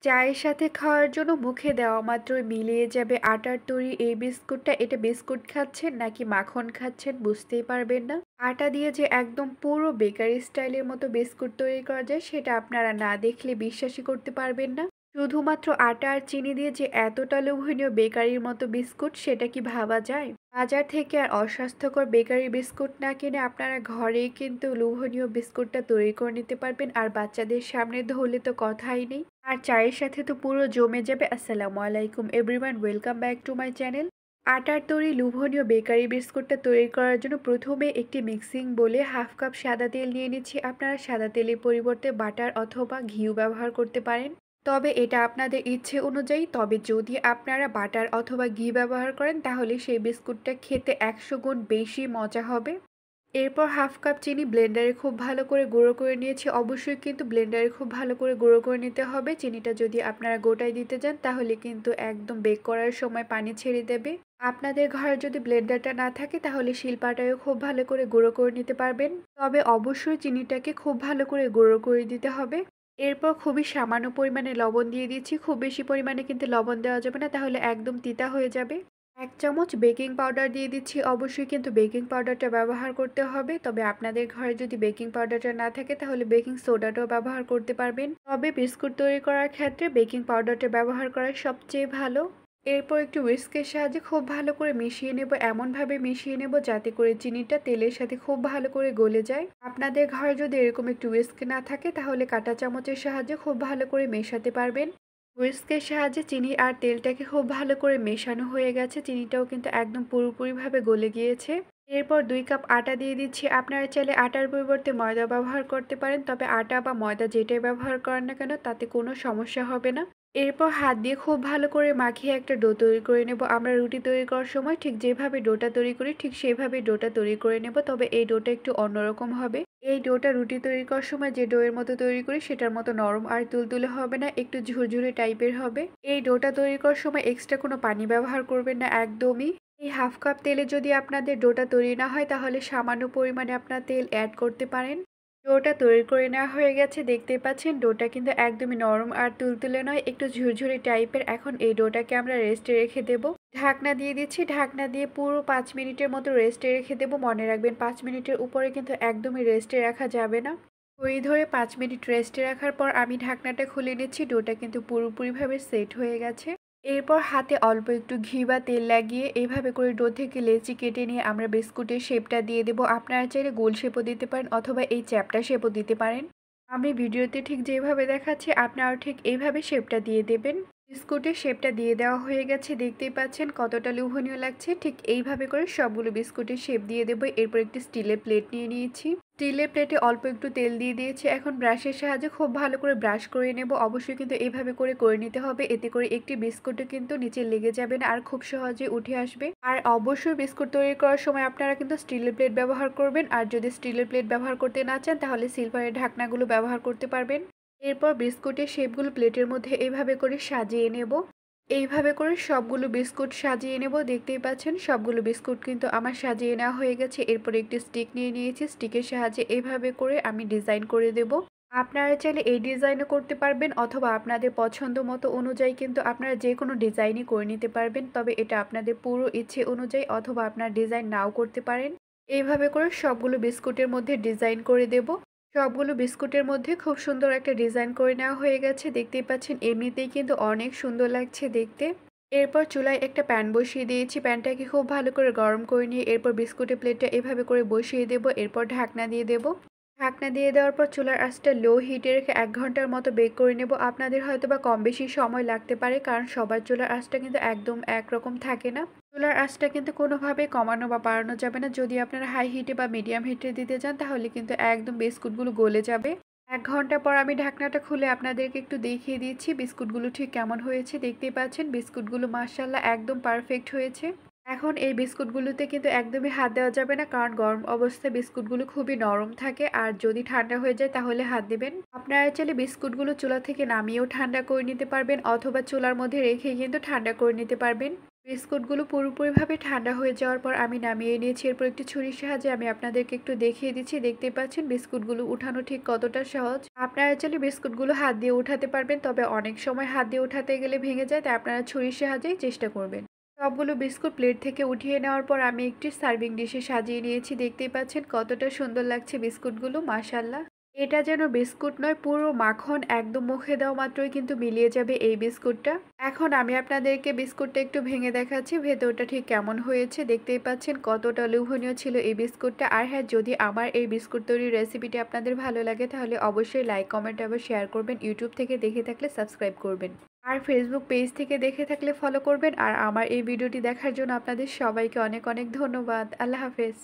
চায়ের সাথে খাওয়ার জন্য মুখে দেওয়া মাত্রই মিলিয়ে যাবে আটার তৈরি এই বিস্কুটটা। এটা বিস্কুট খাচ্ছেন নাকি মাখন খাচ্ছেন বুঝতেই পারবেন না। আটা দিয়ে যে একদম পুরো বেকারি স্টাইলের মতো বিস্কুট তৈরি করা যায় সেটা আপনারা না দেখলে বিশ্বাসই করতে পারবেন না। শুধুমাত্র আটা আর চিনি দিয়ে যে এতটা লোভনীয় বেকারির মতো বিস্কুট সেটা কি ভাবা যায়? বাজার থেকে আর অস্বাস্থ্যকর বেকারি বিস্কুট না কিনে আপনারা ঘরেই কিন্তু লোভনীয় বিস্কুটটা তৈরি করে নিতে পারবেন। আর বাচ্চাদের সামনে ধরলে তো কথাই নেই। আর চায়ের সাথে তো পুরো জমে যাবে। আসসালামু আলাইকুম everyone, welcome back to my channel. আটার তৈরি লোভনীয় বেকারি বিস্কুটটা তৈরি করার জন্য প্রথমে একটি মিক্সিং বলে হাফ কাপ সাদা তেল নিয়ে নিচ্ছি। আপনারা সাদা তেলের পরিবর্তে বাটার অথবা ঘিও ব্যবহার করতে পারেন, তবে এটা আপনাদের ইচ্ছে অনুযায়ী। তবে যদি আপনারা বাটার অথবা ঘি ব্যবহার করেন তাহলে সেই বিস্কুটটা খেতে 100 গুণ বেশি মজা হবে। এরপর হাফ কাপ চিনি ব্লেন্ডারে খুব ভালো করে গুঁড়ো করে নিয়েছি। অবশ্যই কিন্তু ব্লেন্ডারে খুব ভালো করে গুঁড়ো করে নিতে হবে। চিনিটা যদি আপনারা গোটায় দিতে যান তাহলে কিন্তু একদম বেক করার সময় পানি ছেড়ে দেবে। আপনাদের ঘরে যদি ব্লেন্ডারটা না থাকে তাহলে শিলপাটায়ও খুব ভালো করে গুঁড়ো করে নিতে পারবেন, তবে অবশ্যই চিনিটাকে খুব ভালো করে গুঁড়ো করে দিতে হবে। এরপর খুবই সামান্য পরিমাণে লবণ দিয়ে দিচ্ছি। খুব বেশি পরিমাণে কিন্তু লবণ দেওয়া যাবে না, তাহলে একদম তিতা হয়ে যাবে। 1 চামচ বেকিং পাউডার দিয়ে দিচ্ছি। অবশ্যই কিন্তু বেকিং পাউডারটা ব্যবহার করতে হবে, তবে আপনাদের ঘরে যদি বেকিং পাউডারটা না থাকে তাহলে বেকিং সোডাটাও ব্যবহার করতে পারবেন। তবে বিস্কুট তৈরি করার ক্ষেত্রে বেকিং পাউডারটা ব্যবহার করা সবচেয়ে ভালো। এরপর একটু হুইস্কের সাহায্যে খুব ভালো করে মিশিয়ে নেব। এমনভাবে মিশিয়ে নেব যাতে করে চিনিটা তেলের সাথে খুব ভালো করে গলে যায়। আপনাদের ঘরে যদি এরকম একটু হুইস্ক না থাকে তাহলে কাঁটা চামচের সাহায্যে খুব ভালো করে মেশাতে পারবেন। হুইস্কের সাহায্যে চিনি আর তেলটাকে খুব ভালো করে মেশানো হয়ে গেছে। চিনিটাও কিন্তু একদম পুরোপুরিভাবে গলে গিয়েছে। এরপর 2 কাপ আটা দিয়ে দিচ্ছি। আপনারা চাইলে আটার পরিবর্তে ময়দা ব্যবহার করতে পারেন, তবে আটা বা ময়দা যেটাই ব্যবহার করেন না কেন তাতে কোনো সমস্যা হবে না। এরপর হাত দিয়ে খুব ভালো করে মাখিয়ে একটা ডো তৈরি করে নেব। আমরা রুটি তৈরি করার সময় ঠিক যেভাবে ডোটা তৈরি করি ঠিক সেইভাবে ডোটা তৈরি করে নেব, তবে এই ডোটা একটু অন্যরকম হবে। এই ডোটা রুটি তৈরি করার সময় যে ডোয়ের মতো তৈরি করি সেটার মতো নরম আর তুলতুলে হবে না, একটু ঝুরঝুরে টাইপের হবে। এই ডোটা তৈরি করার সময় এক্সট্রা কোনো পানি ব্যবহার করবেন না একদমই। এই হাফ কাপ তেলে যদি আপনাদের ডোটা তৈরি না হয় তাহলে সামান্য পরিমাণে আপনার তেল অ্যাড করতে পারেন। ডোটা তৈরি করে নেওয়া হয়ে গেছে, দেখতেই পাচ্ছেন ডোটা কিন্তু একদমই নরম আর তুলতুলে নয়, একটু ঝুরঝুরে টাইপের। এখন এই ডোটাকে আমরা রেস্টে রেখে দেব। ঢাকনা দিয়ে দিচ্ছি। ঢাকনা দিয়ে পুরো 5 মিনিটের মতো রেস্টে রেখে দেব। মনে রাখবেন 5 মিনিটের উপরে কিন্তু একদমই রেস্টে রাখা যাবে না। ওই ধরে 5 মিনিট রেস্টে রাখার পর আমি ঢাকনাটা খুলে নিচ্ছি। ডোটা কিন্তু পুরোপুরিভাবে সেট হয়ে গেছে। এরপর হাতে অল্প একটু ঘি বা তেল লাগিয়ে এইভাবে করে ডো থেকে লেচি কেটে নিয়ে আমরা বিস্কুটের শেপটা দিয়ে দেব। আপনারা চাইলে গোল শেপও দিতে পারেন অথবা এই চ্যাপ্টা শেপও দিতে পারেন। আমি ভিডিওতে ঠিক যেভাবে দেখাচ্ছি আপনারাও ঠিক এইভাবে শেপটা দিয়ে দেবেন। বিস্কুটের শেপটা দিয়ে দেওয়া হয়ে গেছে, দেখতেই পাচ্ছেন কতটা লোভনীয় লাগছে। ঠিক এইভাবে করে সবগুলো বিস্কুটের শেপ দিয়ে দেবো। এরপর একটি স্টিলের প্লেট নিয়ে নিয়েছি। স্টিলের প্লেটে অল্প একটু তেল দিয়ে দিয়েছি। এখন ব্রাশের সাহায্যে খুব ভালো করে ব্রাশ করে নেব। অবশ্যই কিন্তু এইভাবে করে নিতে হবে, এতে করে একটি বিস্কুটও কিন্তু নিচে লেগে যাবে না আর খুব সহজে উঠে আসবে। আর অবশ্যই বিস্কুট তৈরি করার সময় আপনারা কিন্তু স্টিলের প্লেট ব্যবহার করবেন, আর যদি স্টিলের প্লেট ব্যবহার করতে না চান তাহলে সিলভারের ঢাকনাগুলো ব্যবহার করতে পারবেন। এরপর বিস্কুটের শেপগুলো প্লেটের মধ্যে এইভাবে করে সাজিয়ে নেব। এইভাবে করে সবগুলো বিস্কুট সাজিয়ে নেব। দেখতেই পাচ্ছেন সবগুলো বিস্কুট কিন্তু আমার সাজিয়ে নেওয়া হয়ে গেছে। এরপর একটি স্টিক নিয়ে নিয়েছি। স্টিকের সাহায্যে এইভাবে করে আমি ডিজাইন করে দেব। আপনারা চাইলে এই ডিজাইনও করতে পারবেন অথবা আপনাদের পছন্দ মতো অনুযায়ী কিন্তু আপনারা যে কোনো ডিজাইনই করে নিতে পারবেন, তবে এটা আপনাদের পুরো ইচ্ছে অনুযায়ী, অথবা আপনার ডিজাইন নাও করতে পারেন। এইভাবে করে সবগুলো বিস্কুটের মধ্যে ডিজাইন করে দেব। সবগুলো বিস্কুটের মধ্যে খুব সুন্দর একটা ডিজাইন করে নেওয়া হয়ে গেছে। দেখতেই পাচ্ছেন এমনিতেই কিন্তু অনেক সুন্দর লাগছে দেখতে। এরপর চুলায় একটা প্যান বসিয়ে দিয়েছি। প্যানটাকে খুব ভালো করে গরম করে নিয়ে এরপর বিস্কুটের প্লেটটা এভাবে করে বসিয়ে দেব। এরপর ঢাকনা দিয়ে দেব। ঢাকনা দিয়ে দেওয়ার পর চুলার আঁচটা লো হিটে রেখে 1 ঘন্টার মতো বেক করে নেব। আপনাদের হয়তো বা কম বেশি সময় লাগতে পারে, কারণ সবার চুলার আঁচটা কিন্তু একদম একরকম থাকে না। চুলার আঁচটা কিন্তু কোনোভাবে কমানো বা বাড়ানো যাবে না। যদি আপনারা হাই হিটে বা মিডিয়াম হিটে দিতে চান তাহলে কিন্তু একদম বিস্কুটগুলো গলে যাবে। 1 ঘন্টা পর আমি ঢাকনাটা খুলে আপনাদেরকে একটু দেখিয়ে দিচ্ছি বিস্কুটগুলো ঠিক কেমন হয়েছে। দেখতেই পাচ্ছেন বিস্কুটগুলো মাশাআল্লাহ একদম পারফেক্ট হয়েছে। এখন এই বিস্কুটগুলোতে কিন্তু একদমই হাত দেওয়া যাবে না, কারণ গরম অবস্থায় বিস্কুটগুলো খুবই নরম থাকে, আর যদি ঠান্ডা হয়ে যায় তাহলে হাত দিবেন। আপনারা চাইলে বিস্কুটগুলো চুলা থেকে নামিয়েও ঠান্ডা করে নিতে পারবেন অথবা চুলার মধ্যে রেখে কিন্তু ঠান্ডা করে নিতে পারবেন। বিস্কুটগুলো পুরোপুরিভাবে ঠান্ডা হয়ে যাওয়ার পর আমি নামিয়ে নিয়েছি। এরপর একটি ছুরির সাহায্যে আমি আপনাদেরকে একটু দেখিয়ে দিচ্ছি। দেখতেই পাচ্ছেন বিস্কুটগুলো উঠানো ঠিক কতটা সহজ। আপনারা চাইলে বিস্কুটগুলো হাত দিয়ে উঠাতে পারবেন, তবে অনেক সময় হাত দিয়ে উঠাতে গেলে ভেঙে যায়, তাই আপনারা ছুরির সাহায্যেই চেষ্টা করবেন। সবগুলো বিস্কুট প্লেট থেকে উঠিয়ে নেওয়ার পর আমি একটি সার্ভিং ডিশে সাজিয়ে নিয়েছি। দেখতেই পাচ্ছেন কতটা সুন্দর লাগছে বিস্কুটগুলো, মাশাআল্লাহ। এটা যেন বিস্কুট নয়, পুরো মাখন, একদম মুখে দেওয়া মাত্রই কিন্তু মিলিয়ে যাবে এই বিস্কুটটা। এখন আমি আপনাদেরকে বিস্কুটটা একটু ভেঙে দেখাচ্ছি ভেতরটা ঠিক কেমন হয়েছে। দেখতেই পাচ্ছেন কতটা লোভনীয় ছিল এই বিস্কুটটা। আর হ্যাঁ, যদি আমার এই বিস্কুট তৈরির রেসিপিটি আপনাদের ভালো লাগে তাহলে অবশ্যই লাইক, কমেন্ট আবার শেয়ার করবেন। ইউটিউব থেকে দেখে থাকলে সাবস্ক্রাইব করবেন। আর ফেসবুক পেজ থেকে দেখে থাকলে ফলো করবেন। আর আমার এই ভিডিওটি দেখার জন্য আপনাদের সবাইকে অনেক অনেক ধন্যবাদ। আল্লাহ হাফেজ।